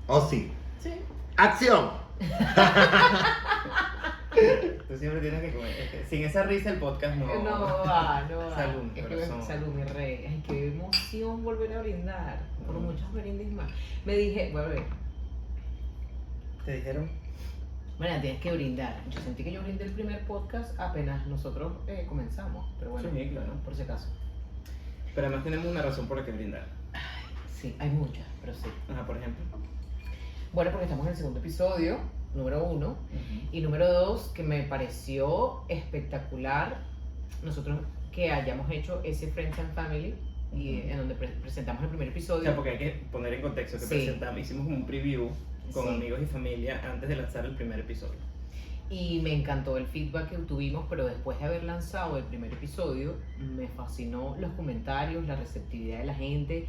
¿O sí? Sí. ¡Acción! Tú siempre tienes que comer. Sin esa risa el podcast no. No va. Salud, Es que corazón. salud, mi rey. Ay, qué emoción volver a brindar. Por Mm. muchos brindis más. Me dije, bueno, a ver, ¿Te dijeron? bueno, tienes que brindar. Yo sentí que yo brindé el primer podcast apenas nosotros comenzamos. Pero bueno, Sí, claro. por si acaso. Pero además tenemos una razón por la que brindar. Sí, hay muchas, pero sí. Ajá, por ejemplo. Bueno, porque estamos en el segundo episodio, número 1. Y número 2, que me pareció espectacular nosotros que hayamos hecho ese Friends and Family y en donde presentamos el primer O episodio. sea, porque hay que poner en contexto que Sí. presentamos, hicimos como un preview con Sí. amigos y familia antes de lanzar el primer episodio. Y me encantó el feedback que tuvimos, pero después de haber lanzado el primer episodio, me fascinó los comentarios, la receptividad de la gente.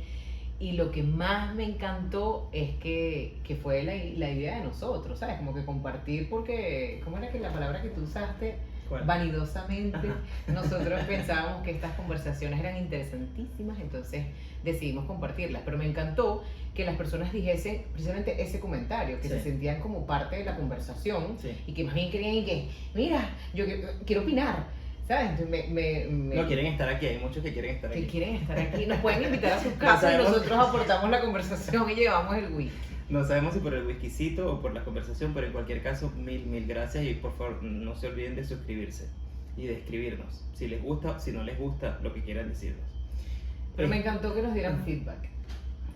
Y lo que más me encantó es que fue la idea de nosotros, ¿sabes? Como que compartir, porque, ¿cómo era que la palabra que tú usaste? ¿Cuál? Vanidosamente, Ajá. nosotros pensábamos que estas conversaciones eran interesantísimas, entonces decidimos compartirlas. Pero me encantó que las personas dijesen precisamente ese comentario, que Sí. se sentían como parte de la conversación Sí. y que más bien querían y que, mira, yo quiero opinar, ¿sabes? Entonces No quieren estar aquí, hay muchos que quieren estar que aquí. quieren estar aquí, nos pueden invitar a sus casas y sabemos. nosotros aportamos la conversación y llevamos el whisky. No sabemos si por el whiskycito o por la conversación, pero en cualquier caso, mil gracias y por favor no se olviden de suscribirse y de escribirnos. Si les gusta, si no les gusta, lo que quieran decirnos. Pero me encantó que nos dieran feedback.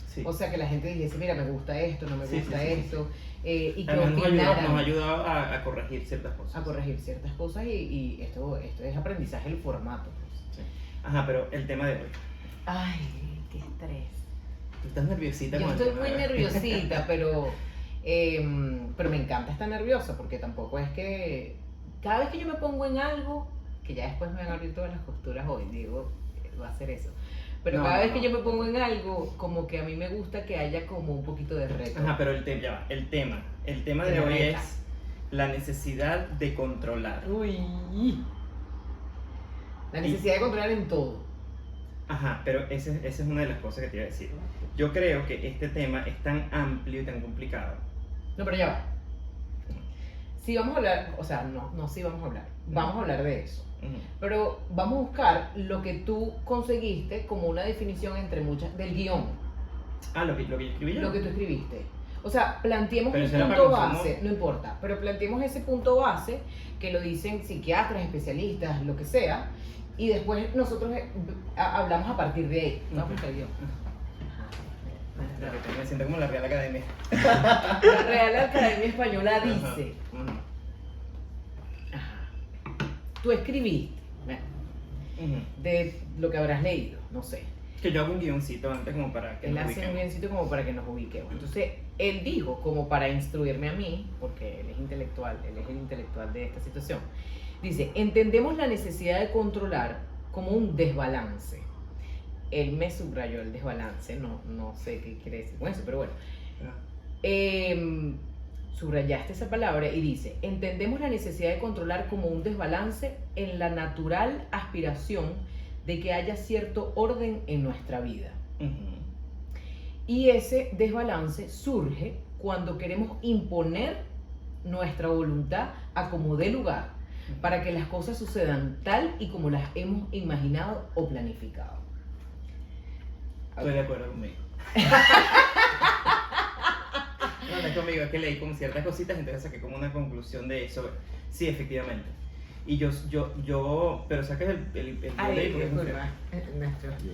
Sí. O sea, que la gente dijese, mira, me gusta esto, no me Sí, gusta sí, sí, esto, y que Además, nos opinaran ha ayudado a corregir ciertas cosas. a corregir ciertas cosas y esto es aprendizaje del formato. Pues. Sí. Ajá, pero el tema de hoy. Ay, qué estrés. Tú estás nerviosita Yo con el estoy tema muy de hoy. nerviosita, pero me encanta estar nerviosa porque tampoco es que cada vez que yo me pongo en algo, que ya después me van a abrir todas las costuras hoy, digo, va a ser eso. Pero No, cada no, vez que no. yo me pongo en algo, como que a mí me gusta que haya como un poquito de reto. Ajá, pero ya va, el tema de Que me hoy reta. es la necesidad de controlar. Uy. La necesidad de controlar en todo. Ajá, pero esa es una de las cosas que te iba a decir. Yo creo que este tema es tan amplio y tan complicado. No, pero ya va. Si vamos a hablar, o sea, no si vamos a hablar. Vamos a hablar de eso. Ujú. Pero vamos a buscar lo que tú conseguiste como una definición entre muchas del guión. Ah, lo que yo escribí yo. Lo que tú escribiste. O sea, planteemos Pero un eso era punto para consumo. base, no importa, pero planteemos ese punto base que lo dicen psiquiatras, especialistas, lo que sea, y después nosotros hablamos a partir de ahí. Vamos a buscar el guión. Me siento como la Real Academia. La Real Academia Española dice, Ajá. Ujú. ajá, tú escribiste, bueno, Ujú. de lo que habrás leído, no sé. Que yo hago un guioncito antes como para que Él nos hace un ubiquemos. guioncito como para que nos ubiquemos. Entonces, él dijo, como para instruirme a mí, porque él es intelectual, él es el intelectual de esta situación, dice, entendemos la necesidad de controlar como un desbalance. Él me subrayó el desbalance, no sé qué quiere decir con eso, pero bueno. Subrayaste esa palabra y dice, entendemos la necesidad de controlar como un desbalance en la natural aspiración de que haya cierto orden en nuestra vida. Ujú. Y ese desbalance surge cuando queremos imponer nuestra voluntad a como dé lugar para que las cosas sucedan tal y como las hemos imaginado o planificado. Estoy de acuerdo conmigo. No es conmigo, es que leí como ciertas cositas, entonces saqué como una conclusión de eso. Sí, efectivamente. Y pero sacas el Ay, leí porque es un disculpa,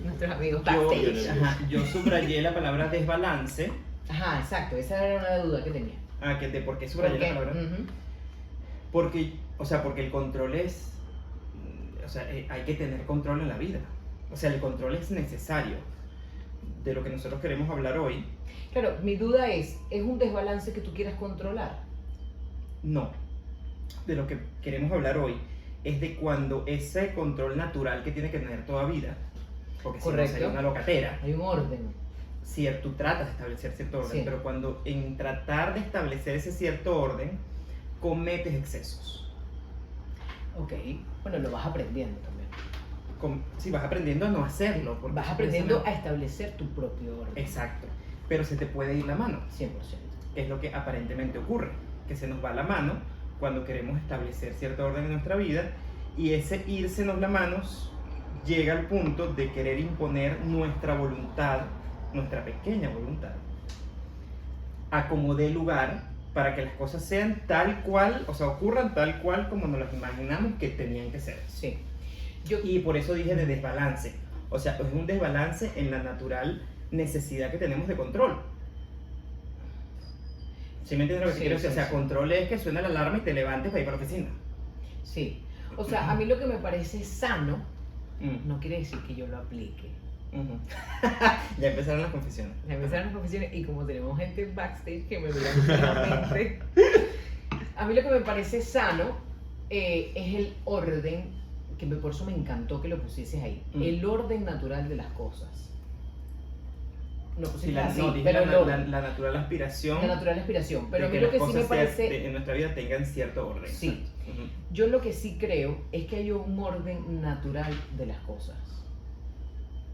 nuestros amigos Yo, backstage. yo subrayé la palabra desbalance. Ajá, exacto, esa era una duda que tenía. Que de por qué subrayé ¿Por qué? la palabra. Ujú. Porque el control es. Hay que tener control en la vida. O sea, el control es necesario. De lo que nosotros queremos hablar hoy, Claro, mi duda es un desbalance que tú quieras controlar? no. De lo que queremos hablar hoy es de cuando ese control natural que tiene que tener toda vida, porque si no Correcto. sería una locatera, Hay un orden. tú tratas de establecer cierto orden, Sí. pero cuando en tratar de establecer ese cierto orden, cometes excesos. Ok, bueno, lo vas aprendiendo también. Si vas aprendiendo a no hacerlo. porque Vas eso aprendiendo a precisamente- establecer tu propio orden. Exacto. pero se te puede ir la mano, 100%. que es lo que aparentemente ocurre, que se nos va la mano cuando queremos establecer cierto orden en nuestra vida, y ese irsenos la mano llega al punto de querer imponer nuestra voluntad, nuestra pequeña voluntad, a como dé lugar para que las cosas sean tal cual, o sea, ocurran tal cual como nos las imaginamos que tenían que ser. Sí. Y por eso dije de desbalance. O sea, es un desbalance en la natural necesidad que tenemos de control. ¿Sí me entiendes lo que Sí, quiero decir? sí, O sea, sí. control es que suena la alarma y te levantes para ir para la oficina. Sí. O sea, a mí lo que me parece sano Mm. no quiere decir que yo lo aplique. Ujú. Ya empezaron las confesiones. Ya empezaron las confesiones y como tenemos gente backstage que me mira fijamente, a mí lo que me parece sano es el orden, por eso me encantó que lo pusieses ahí, el orden natural de las cosas. No Sí, pusiste así, no, dije pero el orden, la natural aspiración la natural aspiración. Pero a de mí lo que las sí me cosas parece, en nuestra vida tengan cierto orden. Sí. Ujú. yo lo que sí creo es que hay un orden natural de las cosas.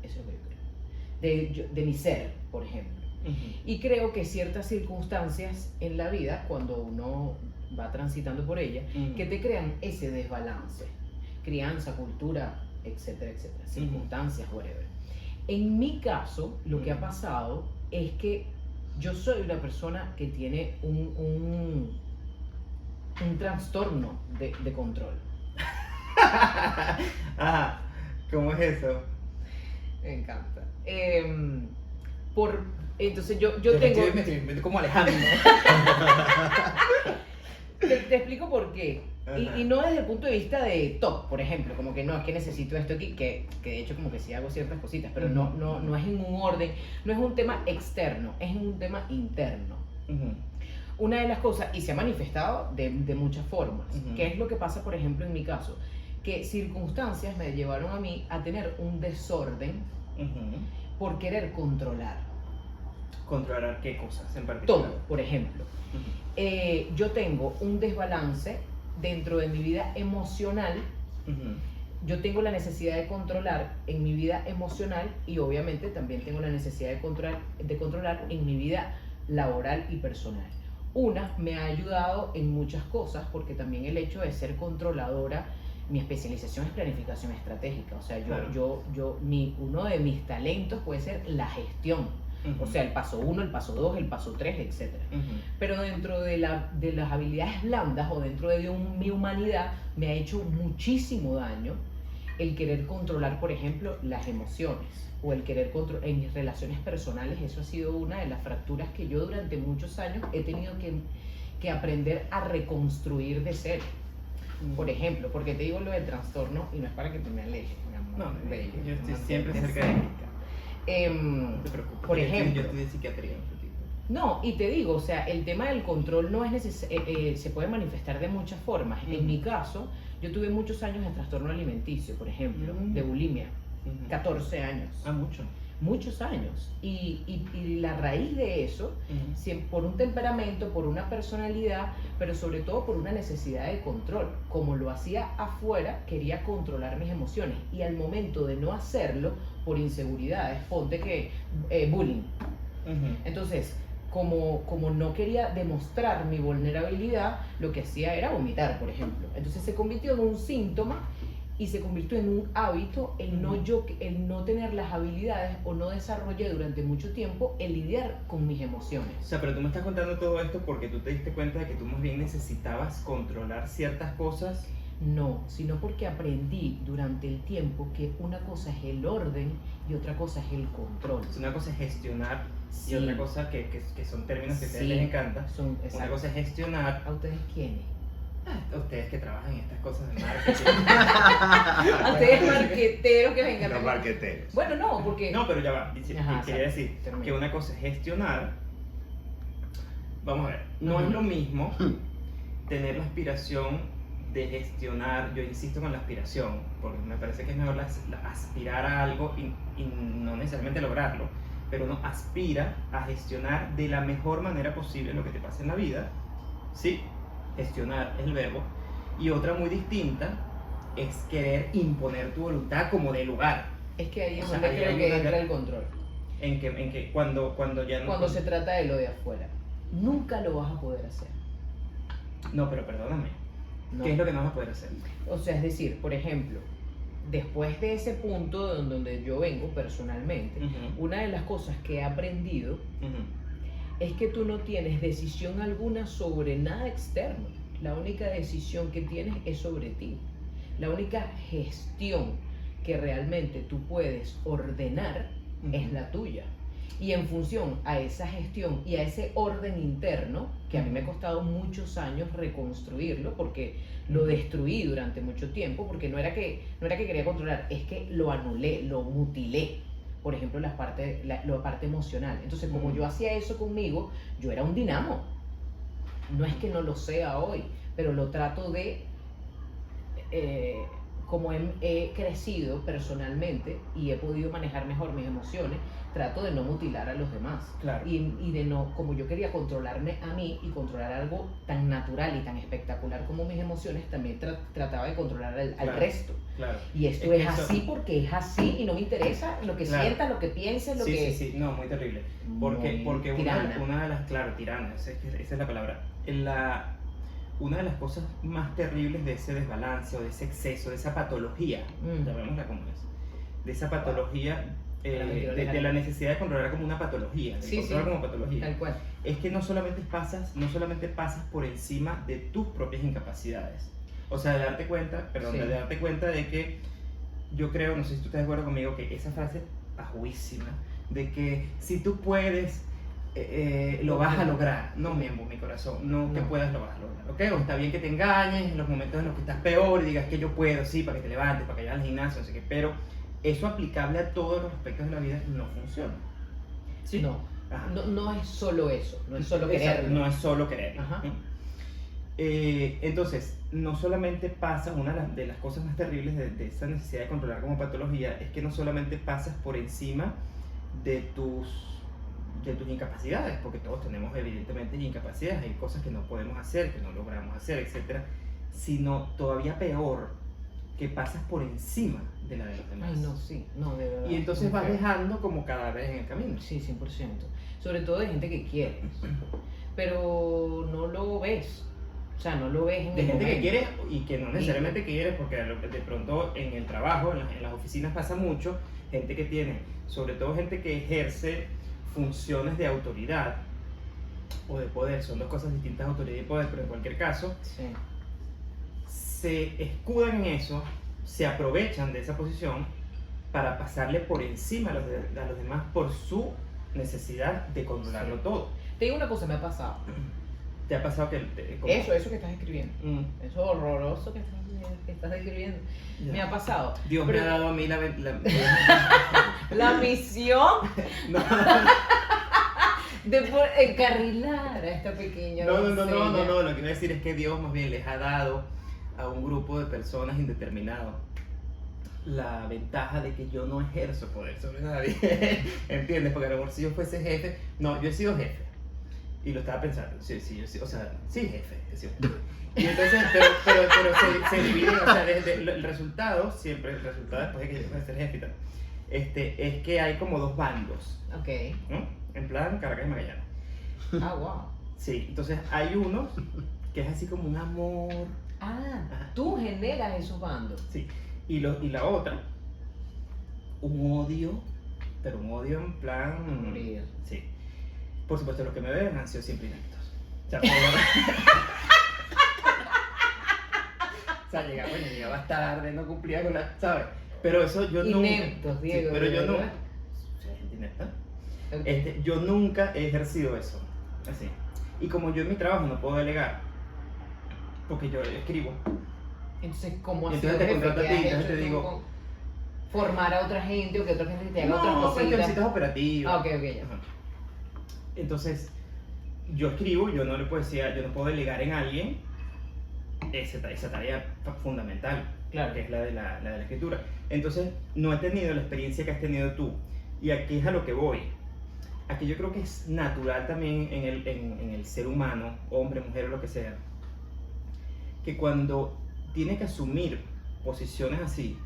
Eso es lo que yo creo. De mi ser, por ejemplo. Ujú. Y creo que ciertas circunstancias en la vida, cuando uno va transitando por ella, Ujú. que te crean ese desbalance. Crianza, cultura, etcétera, etcétera. Circunstancias, whatever. En mi caso, lo que ha pasado es que yo soy una persona que tiene un trastorno de control. Ajá, ¿cómo es eso? Me encanta. Entonces yo me tengo... estoy como Alejandro. Te explico por qué. Ajá. Y no desde el punto de vista de top, por ejemplo, como que no, es que necesito esto aquí, que de hecho como que sí hago ciertas cositas, pero no es en un orden, no es un tema externo, es un tema interno. Ujú. Una de las cosas, y se ha manifestado de muchas formas, Ujú. que es lo que pasa, por ejemplo, en mi caso, que circunstancias me llevaron a mí a tener un desorden Ujú. por querer controlar Controlar qué cosas en particular. todo, por ejemplo. Ujú. Yo tengo un desbalance dentro de mi vida emocional. Ujú. Yo tengo la necesidad de controlar en mi vida emocional y obviamente también tengo la necesidad de controlar en mi vida laboral y personal. Una, me ha ayudado en muchas cosas porque también el hecho de ser controladora, mi especialización es planificación estratégica. O sea, Claro. uno de mis talentos puede ser la gestión. Ujú. O sea, el paso 1, el paso 2, el paso 3, etc. Ujú. Pero dentro de las habilidades blandas o dentro de mi humanidad me ha hecho muchísimo daño el querer controlar, por ejemplo, las emociones o el querer controlar en mis relaciones personales. Eso ha sido una de las fracturas que yo durante muchos años he tenido que aprender a reconstruir de cero. Por ejemplo, porque te digo lo del trastorno y no es para que te me alejes, mi amor. No, bello, yo estoy una siempre mente cerca de ti. cerca. No te preocupes. Por Yo ejemplo. estoy de psiquiatría un poquito. No, y te digo, o sea, el tema del control no es se puede manifestar de muchas formas. En mi caso, yo tuve muchos años de trastorno alimenticio, por ejemplo, de bulimia, Ujú. 14 años, Ah, mucho. muchos años. Y la raíz de eso, por un temperamento, por una personalidad, pero sobre todo por una necesidad de control. Como lo hacía afuera, quería controlar mis emociones. Y al momento de no hacerlo, por inseguridades, ponte que bullying. Ujú. Entonces, como no quería demostrar mi vulnerabilidad, lo que hacía era vomitar, por ejemplo. Entonces se convirtió en un síntoma y se convirtió en un hábito el no tener las habilidades o no desarrollé durante mucho tiempo el lidiar con mis emociones. O sea, pero tú me estás contando todo esto porque tú te diste cuenta de que tú más bien necesitabas controlar ciertas cosas. No, sino porque aprendí durante el tiempo que una cosa es el orden y otra cosa es el control. Una cosa es gestionar Sí. y otra cosa que son términos que a ustedes Sí. les encanta. Son, Una exacto. cosa es gestionar. ¿A ustedes quiénes? A ustedes que trabajan en estas cosas de marketing. A ustedes marqueteros que vengan. Los marqueteros. Bueno, no, porque... No, pero ya va. Ajá, Quería exacto. decir Termina. que una cosa es gestionar. Vamos a ver, no Ujú. es lo mismo tener la aspiración de gestionar. Yo insisto con la aspiración, porque me parece que es mejor aspirar a algo y no necesariamente lograrlo, pero uno aspira a gestionar de la mejor manera posible lo que te pasa en la vida. Sí, gestionar es el verbo. Y otra muy distinta es querer imponer tu voluntad como de lugar. Es que ahí es O sea, donde ahí creo hay que una entra gran- el control. Cuando ya no... Cuando se trata de lo de afuera, nunca lo vas a poder hacer. No, pero perdóname. No. ¿Qué es lo que no vas a poder hacer? O sea, es decir, por ejemplo, después de ese punto donde yo vengo personalmente, una de las cosas que he aprendido es que tú no tienes decisión alguna sobre nada externo. La única decisión que tienes es sobre ti. La única gestión que realmente tú puedes ordenar es la tuya. Y en función a esa gestión y a ese orden interno, que a mí me ha costado muchos años reconstruirlo, porque lo destruí durante mucho tiempo, porque no era que quería controlar, es que lo anulé, lo mutilé. Por ejemplo, la parte emocional. Entonces, como yo hacía eso conmigo, yo era un dinamo. No es que no lo sea hoy, pero lo trato de... como he crecido personalmente y he podido manejar mejor mis emociones, trato de no mutilar a los demás. Claro. Y de no, como yo quería controlarme a mí y controlar algo tan natural y tan espectacular como mis emociones, también trataba de controlar al resto. Claro. Y esto es así porque es así y no me interesa lo que sientas, lo que pienses, lo que... Sí, no, muy terrible. Porque una de las, claro, tirana, esa es la palabra. Una de las cosas más terribles de ese desbalance o de ese exceso, de esa patología, llamémosla como es, de esa patología, de la necesidad de controlar como una patología, como patología, tal cual. Es que no solamente pasas por encima de tus propias incapacidades, o sea, de darte cuenta de que yo creo, no sé si tú estás de acuerdo conmigo, que esa frase ajuísima de que si tú puedes, lo vas a lograr. No, mi corazón, no que puedas, lo vas a lograr, ¿ok? O está bien que te engañes en los momentos en los que estás peor y digas que yo puedo, sí, para que te levantes, para que vayas al gimnasio, no sé qué, pero eso aplicable a todos los aspectos de la vida no funciona. ¿Sí? No es solo eso, no es solo quererlo. No es solo quererlo. Ajá. Entonces, no solamente pasa, una de las cosas más terribles de esa necesidad de controlar como patología es que no solamente pasas por encima de tus incapacidades, porque todos tenemos evidentemente incapacidades, hay cosas que no podemos hacer, que no logramos hacer, etcétera, sino todavía peor, que pasas por encima de la de los demás. Ay, no, sí, no, de verdad. Y entonces vas dejando como cadáveres en el camino. Sí, 100%. Sobre todo de gente que quieres, pero no lo ves. O sea, no lo ves en de el gente momento. que quiere y que no necesariamente quiere, porque de pronto en el trabajo, en las oficinas pasa mucho, gente que tiene, sobre todo gente que ejerce funciones de autoridad o de poder, son dos cosas distintas, autoridad y poder, pero en cualquier caso, sí, se escudan en eso, se aprovechan de esa posición para pasarle por encima a los demás por su necesidad de controlarlo todo. Te digo una cosa, me ha pasado. ¿Te ha pasado que... Eso que estás escribiendo, eso horroroso que estás escribiendo, ya. Me ha pasado. Dios me ha dado a mí la misión no. de encarrilar a esta pequeña No, doncella. lo que quiero decir es que Dios más bien les ha dado a un grupo de personas indeterminado la ventaja de que yo no ejerzo poder sobre nadie. ¿Entiendes? Porque a lo mejor si yo fuese jefe, no, yo he sido jefe. Y lo estaba pensando, sí, o sea, sí, jefe, he sido jefe. Y entonces, pero se divide, o sea, el resultado, siempre el resultado después de que yo dejo de ser jefe y tal, es que hay como dos bandos, Ok. ¿no? En plan Caracas y Magallanes. Ah, wow. Sí, entonces hay unos que es así como un amor. Tú generas esos bandos. Sí, y la otra, un odio, pero un odio en plan... Morir. Sí. Por supuesto, los que me ven han sido siempre ineptos. O sea, llegabas tarde, no cumplía con la... ¿Sabes? Pero eso yo nunca... Ineptos, Diego. Sí, pero yo ¿verdad? nunca... O sea, gente inepta. Okay. Yo nunca he ejercido eso. Así. Y como yo en mi trabajo no puedo delegar, porque yo escribo. Entonces, ¿cómo Y has sido entonces te jefe? contrato a ¿Qué ti, has entonces hecho te tú digo... con formar a otra gente o que otra gente te haga otras No, cositas? cuestioncitas operativas. Ok, ya. Ajá. Entonces, yo escribo, yo no puedo delegar en alguien esa tarea fundamental, Claro. que es la de la escritura. Entonces, no he tenido la experiencia que has tenido tú. Y aquí es a lo que voy. Aquí yo creo que es natural también en el ser humano, hombre, mujer o lo que sea, que cuando tiene que asumir posiciones así,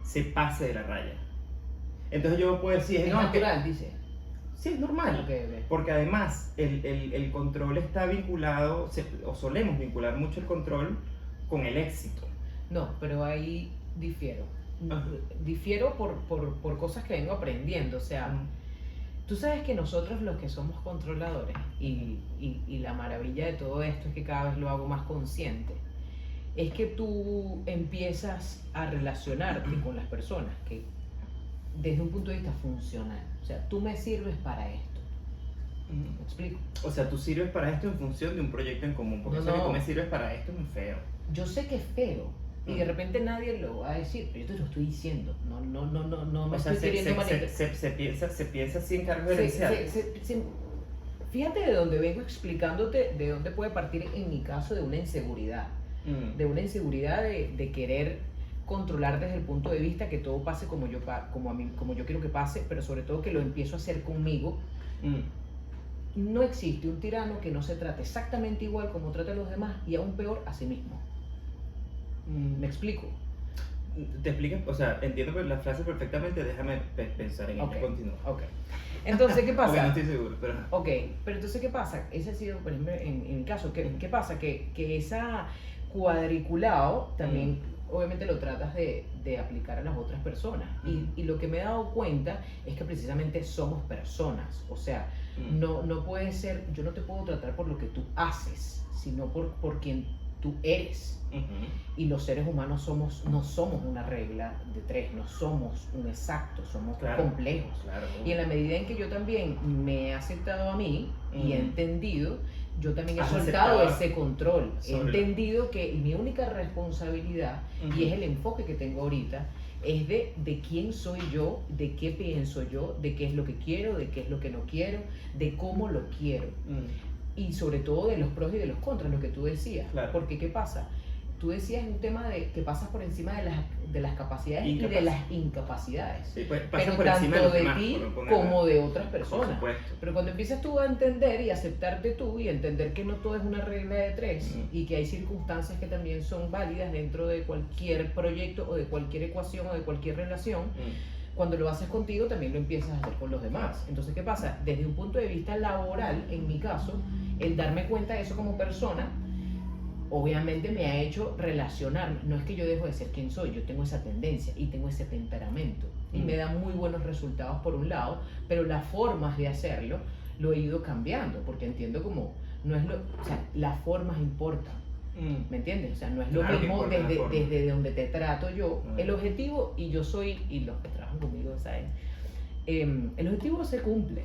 se pase de la raya. Entonces yo puedo decir, Es no, natural, dice. sí, es normal. Ok, ok. Porque además el control está vinculado, o solemos vincular mucho el control con el éxito. No, pero ahí difiero. Ajá. Difiero por cosas que vengo aprendiendo. O sea, tú sabes que nosotros los que somos controladores, y la maravilla de todo esto es que cada vez lo hago más consciente, es que tú empiezas a relacionarte con las personas que desde un punto de vista funcional. O sea, tú me sirves para esto. ¿Me explico? O sea, tú sirves para esto en función de un proyecto en común, porque No, eso que no. tú me sirves para esto es muy feo. Yo sé que es feo y de repente nadie lo va a decir, pero yo te lo estoy diciendo. No me O sea, estoy queriendo malinterpretar. se piensa así en cargo gerencial. Fíjate de dónde vengo explicándote de dónde puede partir en mi caso de una inseguridad. De una inseguridad de querer controlar desde el punto de vista que todo pase como yo quiero que pase, pero sobre todo que lo empiezo a hacer conmigo. No existe un tirano que no se trate exactamente igual como trata a los demás y aún peor a sí mismo. ¿Me explico? Te explicas, o sea, entiendo la frase perfectamente, déjame pensar en ella, continúa. Ok. Entonces, ¿qué pasa? Porque no estoy seguro, pero... Ok, pero entonces, ¿qué pasa? Ese ha sido, por ejemplo, en mi caso, ¿qué pasa? Que esa cuadriculado también, obviamente, lo tratas de aplicar a las otras personas. Y lo que me he dado cuenta es que precisamente somos personas. O sea, no puede ser, yo no te puedo tratar por lo que tú haces, sino por quien tú eres. Y los seres humanos no somos una regla de tres, no somos un exacto, somos complejos. Claro. Y en la medida en que yo también me he aceptado a mí y he entendido, yo también he soltado ese control. He entendido que mi única responsabilidad, y es el enfoque que tengo ahorita, es de quién soy yo, de qué pienso yo, de qué es lo que quiero, de qué es lo que no quiero, de cómo lo quiero. Y sobre todo de los pros y de los contras, lo que tú decías. Claro. Porque ¿qué pasa? Tú decías un tema de que pasas por encima de las capacidades y de las incapacidades. Sí, pues pasas pero por tanto encima de los de demás, ti por como de otras por personas. supuesto. Pero cuando empiezas tú a entender y aceptarte tú y entender que no todo es una regla de tres y que hay circunstancias que también son válidas dentro de cualquier proyecto o de cualquier ecuación o de cualquier relación, cuando lo haces contigo también lo empiezas a hacer con los demás. Entonces, ¿qué pasa? Desde un punto de vista laboral, en mi caso, el darme cuenta de eso como persona, obviamente me ha hecho relacionarme. No es que yo dejo de ser quien soy, yo tengo esa tendencia y tengo ese temperamento. Y me da muy buenos resultados por un lado, pero las formas de hacerlo lo he ido cambiando, porque entiendo como, no es o sea, las formas importan. ¿Me entiendes? O sea, no es lo mismo desde donde te trato yo. El objetivo, y yo soy, y los que trabajan conmigo saben, el objetivo se cumple.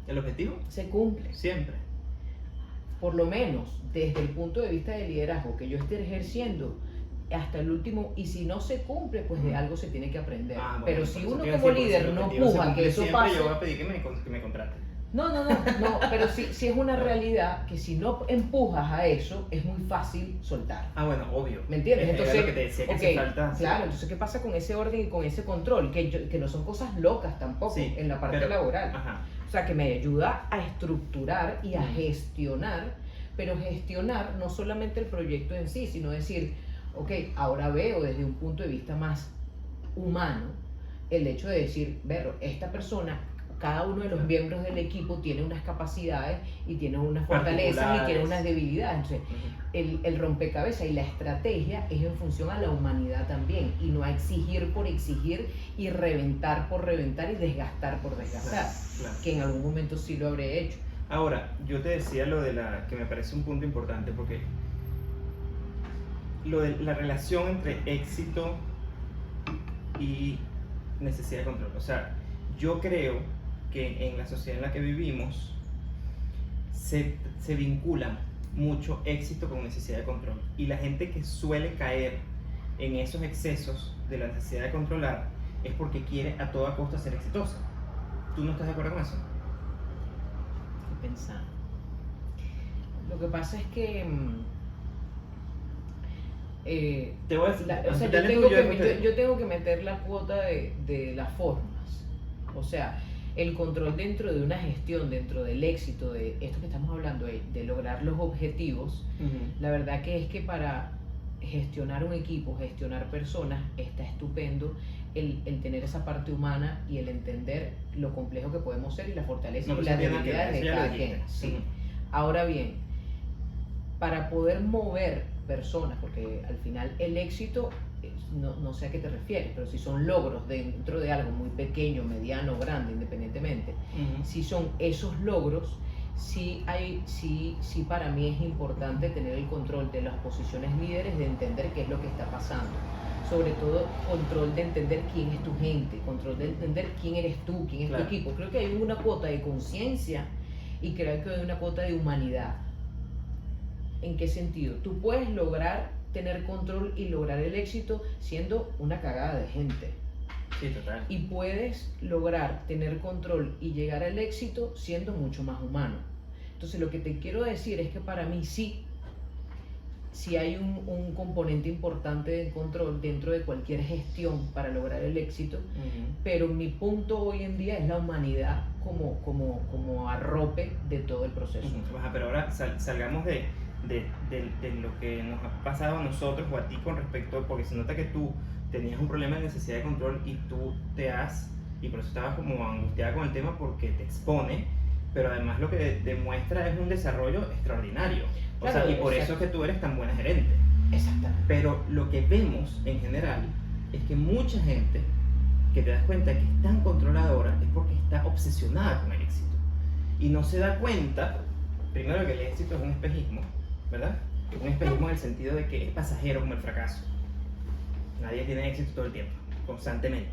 ¿El objetivo? Se cumple. Siempre. Por lo menos desde el punto de vista de liderazgo que yo esté ejerciendo hasta el último, y si no se cumple, pues de algo se tiene que aprender. Bueno, pero si uno decir, como líder no puja que eso pase... Yo voy a pedir que me contraten. No, pero sí es una realidad que si no empujas a eso, es muy fácil soltar. Bueno, obvio. ¿Me entiendes? Entonces, lo que te decía que hace falta. Claro, entonces, ¿qué pasa con ese orden y con ese control? Que no son cosas locas tampoco en la parte laboral. O sea, que me ayuda a estructurar y a gestionar, pero gestionar no solamente el proyecto en sí, sino decir, ok, ahora veo desde un punto de vista más humano el hecho de decir, esta persona, cada uno de los miembros del equipo tiene unas capacidades y tiene unas fortalezas y tiene unas debilidades. Entonces, el rompecabezas y la estrategia es en función a la humanidad también, y no a exigir por exigir y reventar por reventar y desgastar por desgastar, que en algún momento sí lo habré hecho. Ahora, yo te decía lo de que me parece un punto importante, porque lo de la relación entre éxito y necesidad de control. O sea, yo creo que en la sociedad en la que vivimos se vincula mucho éxito con necesidad de control, y la gente que suele caer en esos excesos de la necesidad de controlar es porque quiere a toda costa ser exitosa. ¿Tú no estás de acuerdo con eso? Estoy pensando. Lo que pasa es que te voy a decir, yo tengo que meter la cuota de las formas. O sea, el control dentro de una gestión, dentro del éxito, de esto que estamos hablando, de lograr los objetivos. La verdad que es que para gestionar un equipo, gestionar personas, está estupendo el tener esa parte humana y el entender lo complejo que podemos ser y la fortaleza No, y pues las eso tiene que ver, debilidades eso de ya lo cada dijiste. quien. Sí. Ujú. Ahora bien, para poder mover personas, porque al final el éxito, no sé a qué te refieres, pero si son logros dentro de algo muy pequeño, mediano, grande, independientemente, Ujú. si son esos logros, sí para mí es importante tener el control de las posiciones líderes, de entender qué es lo que está pasando. Sobre todo, control de entender quién es tu gente, control de entender quién eres tú, quién es Claro. tu equipo. Creo que hay una cuota de conciencia y creo que hay una cuota de humanidad. ¿En qué sentido? Tú puedes lograr tener control y lograr el éxito siendo una cagada de gente. Sí, total. Y puedes lograr tener control y llegar al éxito siendo mucho más humano. Entonces lo que te quiero decir es que para mí sí hay un componente importante de control dentro de cualquier gestión para lograr el éxito, pero mi punto hoy en día es la humanidad como arrope de todo el proceso. Ajá, pero ahora salgamos de lo que nos ha pasado a nosotros o a ti con respecto, porque se nota que tú tenías un problema de necesidad de control y y por eso estabas como angustiada con el tema porque te expone, pero además lo que demuestra es un desarrollo extraordinario. Claro, Y por exacto. eso es que tú eres tan buena gerente. Exactamente. Pero lo que vemos en general es que mucha gente que te das cuenta que es tan controladora es porque está obsesionada con el éxito. Y no se da cuenta, primero, que el éxito es un espejismo, ¿verdad? Un espejismo en el sentido de que es pasajero como el fracaso. Nadie tiene éxito todo el tiempo, constantemente.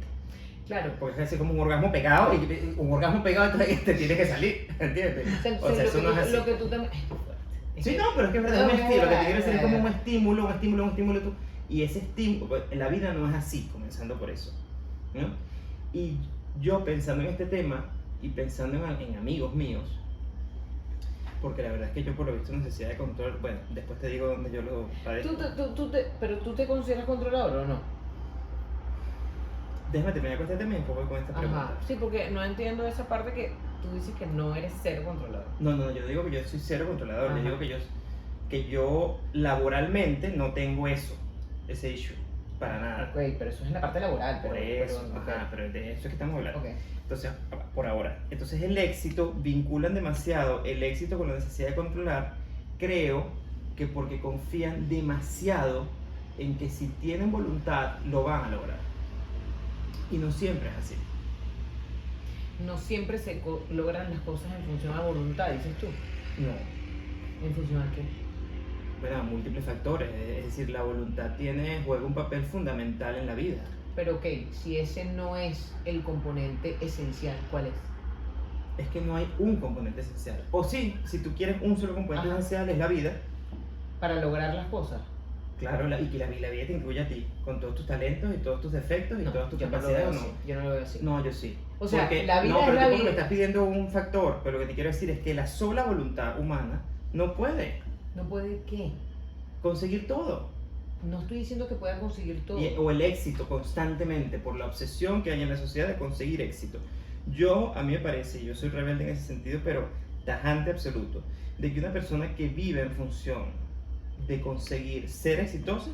Claro. Porque es así como un orgasmo pegado, y un orgasmo pegado entonces te tiene que salir, ¿entiendes? O sea, eso no es así. lo que tú también... Sí, no, pero es que es verdad, es un estilo. Lo que te quiero decir es como un estímulo. Y ese estímulo, la vida no es así, comenzando por eso, ¿no? Y yo pensando en este tema y pensando en amigos míos, porque la verdad es que yo por lo visto necesidad de control, bueno, después te digo dónde yo lo padezco. ¿Pero tú te consideras controlador o no? Déjame terminar con este tema y después voy con esta pregunta. Ajá, sí, porque no entiendo esa parte que tú dices que no eres cero controlador. No, yo digo que yo soy cero controlador. Ajá. Yo digo que yo laboralmente no tengo ese issue, para nada. Ok, pero eso es en la parte laboral. Por eso, pero de eso es que estamos hablando. Okay. Entonces, por ahora. Entonces el éxito, vinculan demasiado el éxito con la necesidad de controlar, creo que porque confían demasiado en que si tienen voluntad, lo van a lograr. Y no siempre es así. No siempre se logran las cosas en función a la voluntad, dices tú. No. ¿En función a qué? Bueno, múltiples factores, es decir, la voluntad juega un papel fundamental en la vida. Pero ok, si ese no es el componente esencial, ¿cuál es? Es que no hay un componente esencial. O sí, si tú quieres un solo componente Ajá. esencial, es la vida. Para lograr las cosas. Claro, y que la vida te incluye a ti, con todos tus talentos y todos tus defectos y todas tus capacidades, ¿o no? Yo no lo veo así. No, yo sí. O sea, porque, la vida no, es pero la tú vida. me estás pidiendo un factor, pero lo que te quiero decir es que la sola voluntad humana no puede ¿No puede qué? conseguir todo. No estoy diciendo que pueda conseguir todo. O el éxito constantemente, por la obsesión que hay en la sociedad de conseguir éxito. A mí me parece, yo soy rebelde en ese sentido, pero tajante absoluto, de que una persona que vive en función de conseguir ser exitosa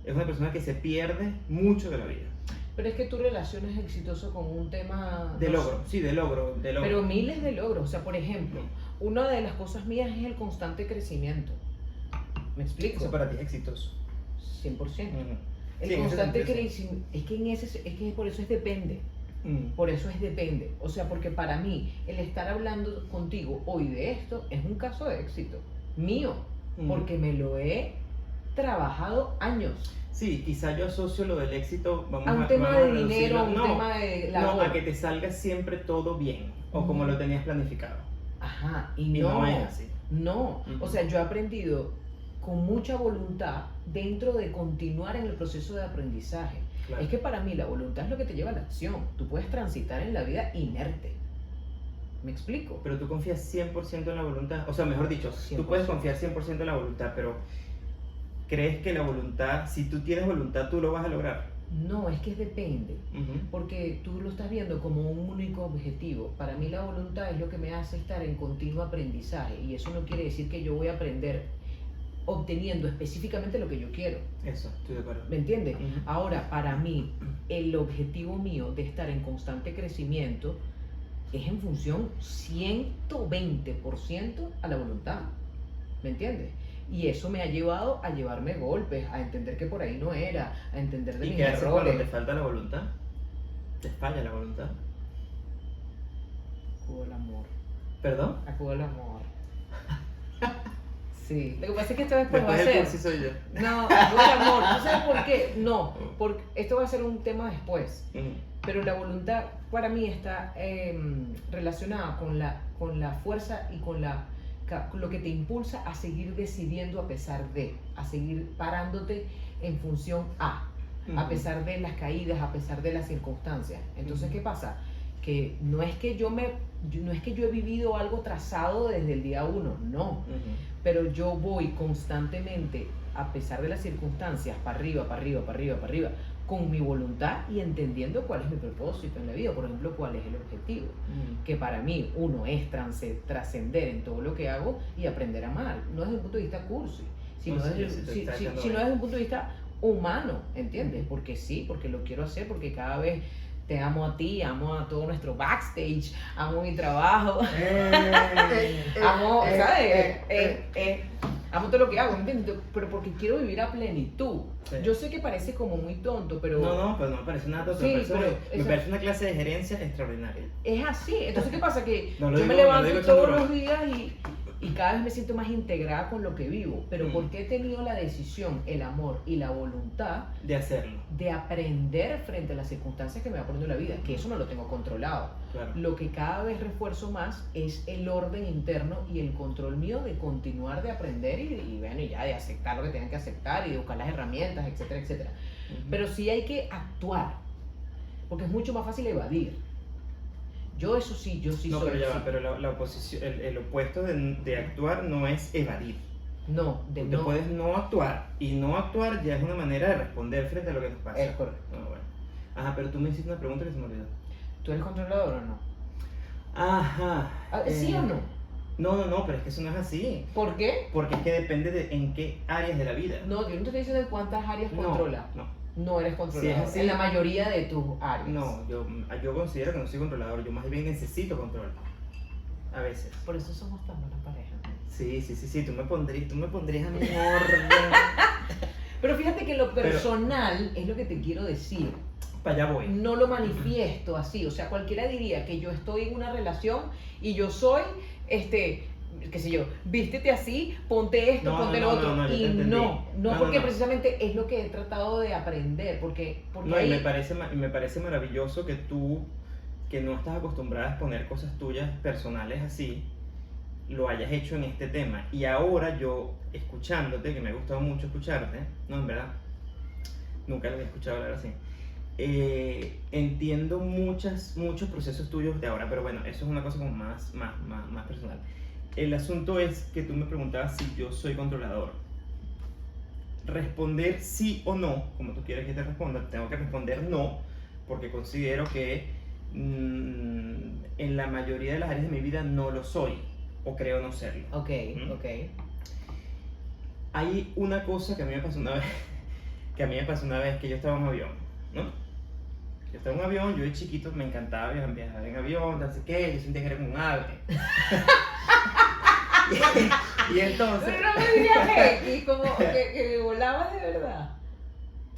es una persona que se pierde mucho de la vida. Pero es que tú relacionas exitoso con un tema... De logro, sí, de logro. Pero miles de logros. O sea, por ejemplo, una de las cosas mías es el constante crecimiento. ¿Me explico? Eso para ti es exitoso. 100%. Ujú. El Sí, en ese constante sentido, sí. crecimiento, es que por eso es depende. Mm. Por eso es depende. O sea, porque para mí, el estar hablando contigo hoy de esto es un caso de éxito mío. Porque me lo he trabajado años. Sí, quizá yo asocio lo del éxito, A un tema de dinero, a un no, tema de labor. no, a que te salga siempre todo bien, o como lo tenías planificado. Ajá, Y no es así. No, Ujú. o sea, yo he aprendido con mucha voluntad dentro de continuar en el proceso de aprendizaje. Claro. Es que para mí la voluntad es lo que te lleva a la acción. Tú puedes transitar en la vida inerte. ¿Me explico? Pero tú confías 100% en la voluntad, o sea, mejor dicho, 100%. tú puedes confiar 100% en la voluntad, pero ¿crees que la voluntad, si tú tienes voluntad, tú lo vas a lograr? No, es que depende. Ujú. Porque tú lo estás viendo como un único objetivo. Para mí la voluntad es lo que me hace estar en continuo aprendizaje. Y eso no quiere decir que yo voy a aprender obteniendo específicamente lo que yo quiero. Eso, estoy de acuerdo. ¿Me entiendes? Ujú. Ahora, para mí, el objetivo mío de estar en constante crecimiento es en función 120% a la voluntad. ¿Me entiendes? Y eso me ha llevado a llevarme golpes, a entender que por ahí no era, a entender de ¿Y mis qué haces cuando errores. te falta la voluntad? ¿Te falla la voluntad? Acudo al amor. ¿Perdón? Acudo al amor. Sí. Lo que pasa es que esta vez pues va a Después del ser. curso soy yo. No, acudo al amor. ¿Tú sabes por qué? No, porque esto va a ser un tema después. Ujú. Pero la voluntad para mí está relacionada con la fuerza y con lo que te impulsa a seguir decidiendo a pesar de, a seguir parándote en función a pesar de las caídas, a pesar de las circunstancias. Entonces, ¿qué pasa? Que no es que yo he vivido algo trazado desde el día uno, no, Ujú. pero yo voy constantemente, a pesar de las circunstancias, para arriba, para arriba, para arriba, para arriba, con mi voluntad y entendiendo cuál es mi propósito en la vida, por ejemplo, cuál es el objetivo. Ujú. Que para mí uno es trascender en todo lo que hago y aprender a amar, no desde un punto de vista cursi, sino No, sí, desde, sí, te está echando sino bien. desde un punto de vista humano, ¿entiendes? Porque sí, porque lo quiero hacer, porque cada vez te amo a ti, amo a todo nuestro backstage, amo mi trabajo, amo, ¿sabes? Amo todo lo que hago, ¿me entiendes? Pero porque quiero vivir a plenitud. Sí. Yo sé que parece como muy tonto, pero No, pues no me parece nada tonto, Sí, me parece, pero me eso- parece una clase de gerencia extraordinaria. es así. Entonces, ¿qué pasa? Que No lo yo me digo- no lo levanto digo echando todos broma. los días y cada vez me siento más integrada con lo que vivo. Pero Mm. porque he tenido la decisión, el amor y la voluntad De hacerlo, de aprender frente a las circunstancias que me va poniendo la vida, que eso no lo tengo controlado. claro. Lo que cada vez refuerzo más es el orden interno y el control mío de continuar de aprender y bueno, y ya de aceptar lo que tengan que aceptar y de buscar las herramientas, etcétera, etcétera. Ujú. Pero sí hay que actuar, porque es mucho más fácil evadir. Yo sí No, soy pero ya así. va, pero la oposición, el opuesto de actuar no es evadir. No, de Tú te no. puedes no actuar, y no actuar ya es una manera de responder frente a lo que nos pasa. Es correcto. Ah, bueno. Ajá, pero tú me hiciste una pregunta que se me olvidó. ¿Tú eres controlador o no? Ajá. ¿Sí o no? No, pero es que eso no es así. ¿Por qué? Porque es que depende de en qué áreas de la vida. No, yo no te estoy diciendo en cuántas áreas No, controla. No, No eres controlador. Si es así- en la mayoría de tus áreas. no, yo considero que no soy controlador, yo más bien necesito control. A veces. Por eso somos tan buena pareja. Sí, tú me pondrías a mi orden. Pero fíjate que lo personal es lo que te quiero decir. Para allá voy. No lo manifiesto así. O sea, cualquiera diría que yo estoy en una relación y yo soy, qué sé yo, vístete así, ponte esto, No, ponte no, lo no, otro. no, yo te Y entendí. no, porque No. precisamente es lo que he tratado de aprender. Porque No, y ahí- me parece maravilloso que tú, que no estás acostumbrada a exponer cosas tuyas personales así, lo hayas hecho en este tema. Y ahora yo, escuchándote, que me ha gustado mucho escucharte, no, en verdad, nunca lo había escuchado hablar así, entiendo muchos procesos tuyos de ahora, pero bueno, eso es una cosa como más personal. El asunto es que tú me preguntabas si yo soy controlador. Responder sí o no, como tú quieres que te responda, tengo que responder no, porque considero que en la mayoría de las áreas de mi vida no lo soy, o creo no serlo. Ok, ¿Mm? ok. Hay una cosa que a mí me pasó una vez, que yo estaba en un avión, ¿no? Yo estaba en un avión, yo de chiquito me encantaba viajar en avión, no sé qué, yo sentía que era como un ave. y entonces... Pero no me digas X, como que volabas de verdad.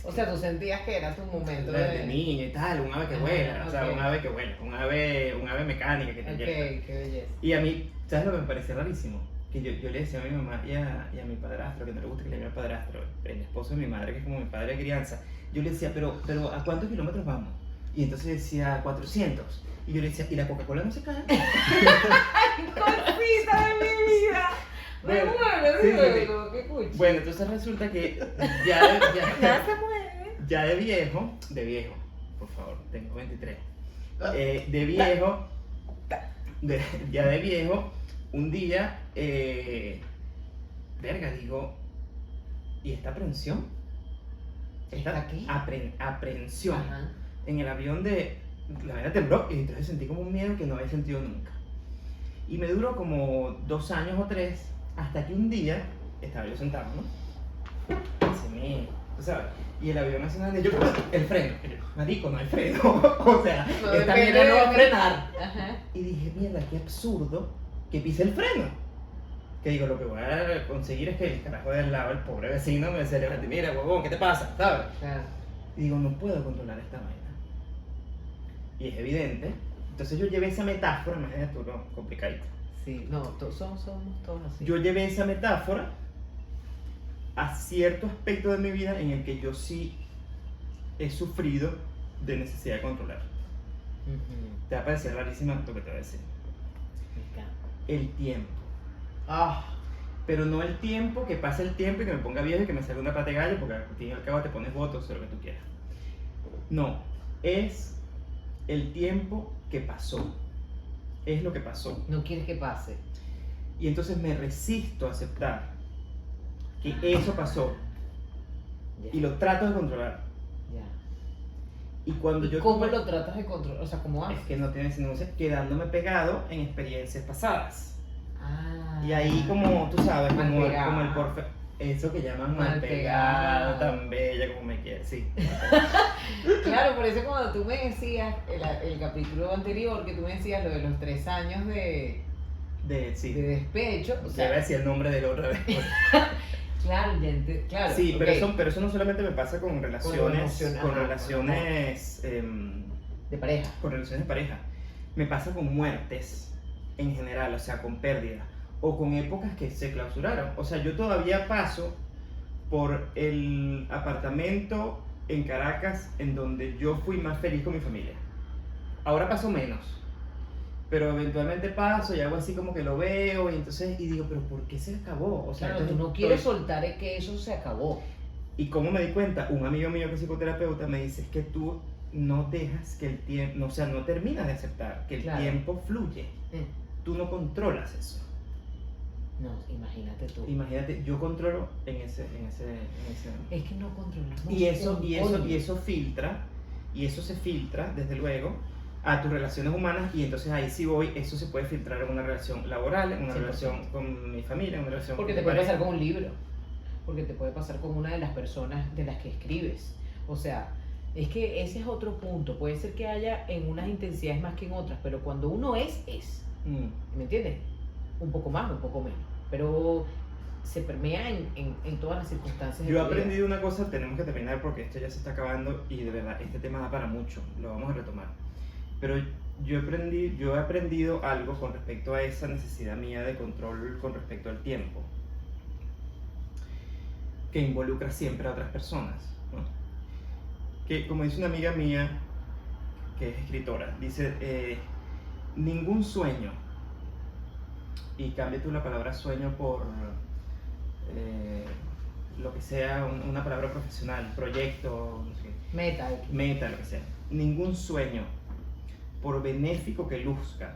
O sea, tú sentías que era tu momento de niño y tal, un ave que vuela, o sea, ok. un ave que vuela, un ave mecánica que te Ok, lleva. qué belleza. Y a mí, ¿sabes lo que me parecía rarísimo? Que yo le decía a mi mamá y a mi padrastro, que no le gusta que le llame padrastro, el esposo de mi madre, que es como mi padre de crianza, yo le decía, pero ¿a cuántos kilómetros vamos? Y entonces decía 400. Y yo le decía, ¿y la Coca-Cola no se cae? ¡Ay, cosita de mi vida! Me Bueno, muero, sí, luego, qué cuchi. Bueno, entonces resulta que Nada se mueve. ya de viejo, por favor, tengo 23. De viejo, ya de viejo, un día, verga, digo, ¿y esta aprensión? ¿Esta qué? Aprehensión. Ajá. En el avión la verdad tembló y entonces sentí como un miedo que no había sentido nunca. Y me duró como 2 años o 3, hasta que un día estaba yo sentado, ¿no? Tú sabes, y el avión hace una... Yo, el freno. Y yo, marico, no hay freno. O sea, No esta depende mierda no va a de- frenar. Ajá. Y dije, mierda, qué absurdo que pise el freno. Que digo, lo que voy a conseguir es que el carajo de al lado, el pobre vecino, me se levante, mira, huevón, ¿qué te pasa? ¿Sabes? Claro. Y digo, no puedo controlar esta vaina. Y es evidente. Entonces yo llevé esa metáfora, imagínate tú, no, complicadito. Sí, no, somos todos así. Yo llevé esa metáfora a cierto aspecto de mi vida en el que yo sí he sufrido de necesidad de controlar. Ujú. Te va a parecer rarísima lo que te voy a decir. Me encanta. El tiempo. Ah, Pero no el tiempo, que pase el tiempo y que me ponga viejo y que me salga una pata de gallo, porque al fin y al cabo te pones votos o lo que tú quieras. No, es el tiempo que pasó. Es lo que pasó. no quieres que pase. Y entonces me resisto a aceptar que eso pasó Ya, y lo trato de controlar. ya. Y cuando ¿Y yo cómo tuve- lo tratas de controlar? O sea, ¿cómo haces? Es que no tiene sino quedándome pegado en experiencias pasadas. Ah. Y ahí como, tú sabes, Mal como pegado. el porfe... Eso que llaman Mal mal pegado, pegado. tan bella como me quieres, sí. Claro, por eso cuando tú me decías, el capítulo anterior, que tú me decías lo de los 3 años de Sí. despecho, o Ya sea, iba a decir el nombre de la otra vez. claro, claro. Sí, pero, ok, pero eso no solamente me pasa con relaciones, emoción, con ajá, relaciones, de pareja. con relaciones de pareja. Me pasa con muertes en general, o sea, con pérdida. O con épocas que se clausuraron. O sea, yo todavía paso por el apartamento en Caracas en donde yo fui más feliz con mi familia. Ahora paso menos. Pero eventualmente paso y hago así como que lo veo y entonces y digo, pero ¿por qué se acabó? O sea, Claro, tú entonces no quieres estoy- soltar que eso se acabó. Y cómo me di cuenta, un amigo mío que es psicoterapeuta me dice, es que tú no dejas que el tiempo, o sea, no terminas de aceptar que el Claro. tiempo fluye. Mm. Tú no controlas eso. No, imagínate tú. Imagínate, yo controlo en ese. Es que no controlamos. Y eso, un y eso, coño. y eso filtra, y eso se filtra, desde luego, a tus relaciones humanas, y entonces ahí sí voy, eso se puede filtrar en una relación laboral, en una 100%. relación con mi familia, en una relación Porque con te mi puede pareja. pasar con un libro, porque te puede pasar con una de las personas de las que escribes. O sea, es que ese es otro punto. Puede ser que haya en unas intensidades más que en otras, pero cuando uno es. ¿Me entiendes? Un poco más, un poco menos. Pero se permea en todas las circunstancias. Yo he de tu vida. aprendido una cosa, tenemos que terminar porque esto ya se está acabando y de verdad este tema da para mucho, lo vamos a retomar. Pero yo he aprendido algo con respecto a esa necesidad mía de control con respecto al tiempo, que involucra siempre a otras personas, ¿no? Que como dice una amiga mía, que es escritora, dice, ningún sueño, y cambia tú la palabra sueño por lo que sea, una palabra profesional, proyecto, no sé, Meta. meta, lo que sea. Ningún sueño, por benéfico que luzca,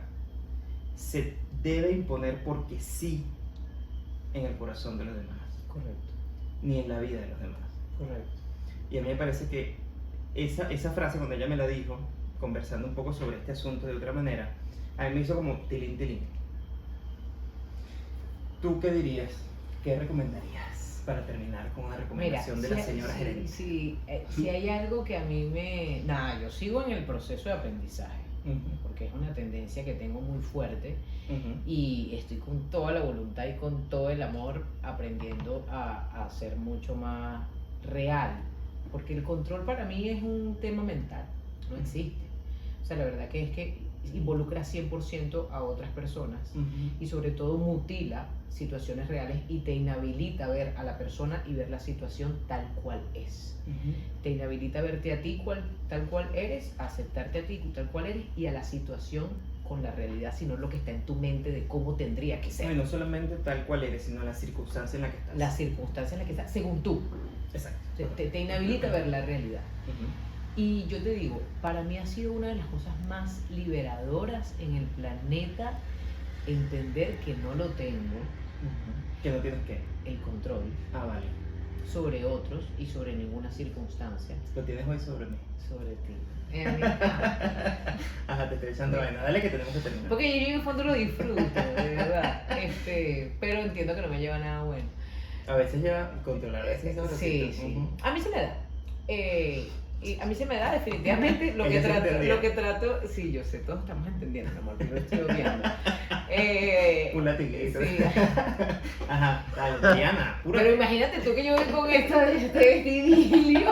se debe imponer porque sí en el corazón de los demás, Correcto, ni en la vida de los demás. correcto. Y a mí me parece que esa frase, cuando ella me la dijo, conversando un poco sobre este asunto de otra manera, a mí me hizo como tilín, tilín. ¿Tú qué dirías? ¿Qué recomendarías para terminar con una recomendación de la señora gerente? Si hay algo que a mí me... Nada, yo sigo en el proceso de aprendizaje, Ujú, porque es una tendencia que tengo muy fuerte ujú, y estoy con toda la voluntad y con todo el amor aprendiendo a ser mucho más real, porque el control para mí es un tema mental, no existe. O sea, la verdad que es que involucra 100% a otras personas ujú. y sobre todo mutila situaciones reales y te inhabilita a ver a la persona y ver la situación tal cual es. Te inhabilita a verte a ti tal cual eres, a aceptarte a ti tal cual eres y a la situación con la realidad, sino lo que está en tu mente de cómo tendría que ser. No, y no solamente tal cual eres, sino la circunstancia en la que estás. La circunstancia en la que estás, según tú. Exacto. Te inhabilita a ver la realidad. Ujú. Y yo te digo, para mí ha sido una de las cosas más liberadoras en el planeta entender que no lo tengo, Que no tienes que. el control Ah, vale. sobre otros y sobre ninguna circunstancia, Lo tienes hoy sobre mí. sobre ti. A mí me encanta. Ajá, te estoy echando vaina. Dale que tenemos que terminar. Porque yo en el fondo lo disfruto, de verdad. Pero entiendo que no me lleva a nada bueno. A veces lleva controlar ese Sí, sabrosito. sí. Ujú. A mí se me da. Y a mí se me da definitivamente lo que Ella se entendía. lo que trato, sí, yo sé, todos estamos entendiendo, mi amor, yo lo estoy obviando. Un latiguito. Sí. Ajá, dale, Diana, pura. Pero imagínate tú que yo voy con este idilio.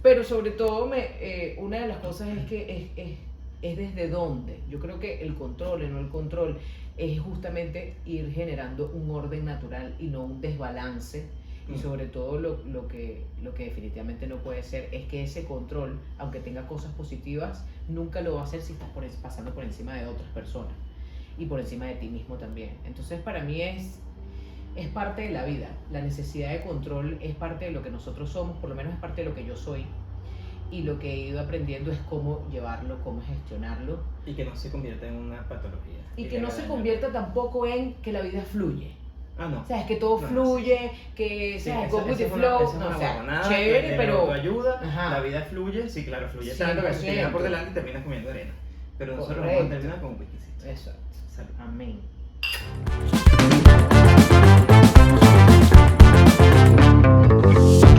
Pero sobre todo, una de las cosas es que es desde dónde. Yo creo que el control, no el control, es justamente ir generando un orden natural y no un desbalance. Y sobre todo lo que definitivamente no puede ser es que ese control, aunque tenga cosas positivas, nunca lo va a hacer si estás pasando por encima de otras personas y por encima de ti mismo también. Entonces para mí es parte de la vida. La necesidad de control es parte de lo que nosotros somos, por lo menos es parte de lo que yo soy. Y lo que he ido aprendiendo es cómo llevarlo, cómo gestionarlo. Y que no se convierta en una patología. Y que no se convierta tampoco en que la vida fluye. Ah, no. O sea, es que todo No, fluye, que Sí, sea eso- go with eso the es una- flow. eso es No, una o sea, huevonada, chévere, que pero. el ayuda, Ajá. la vida fluye, sí, claro, fluye 100%. tanto que se te queda por delante y terminas comiendo arena. Pero nosotros Correcto. vamos a terminar con un whiskycito. Exacto. Salud. Amén.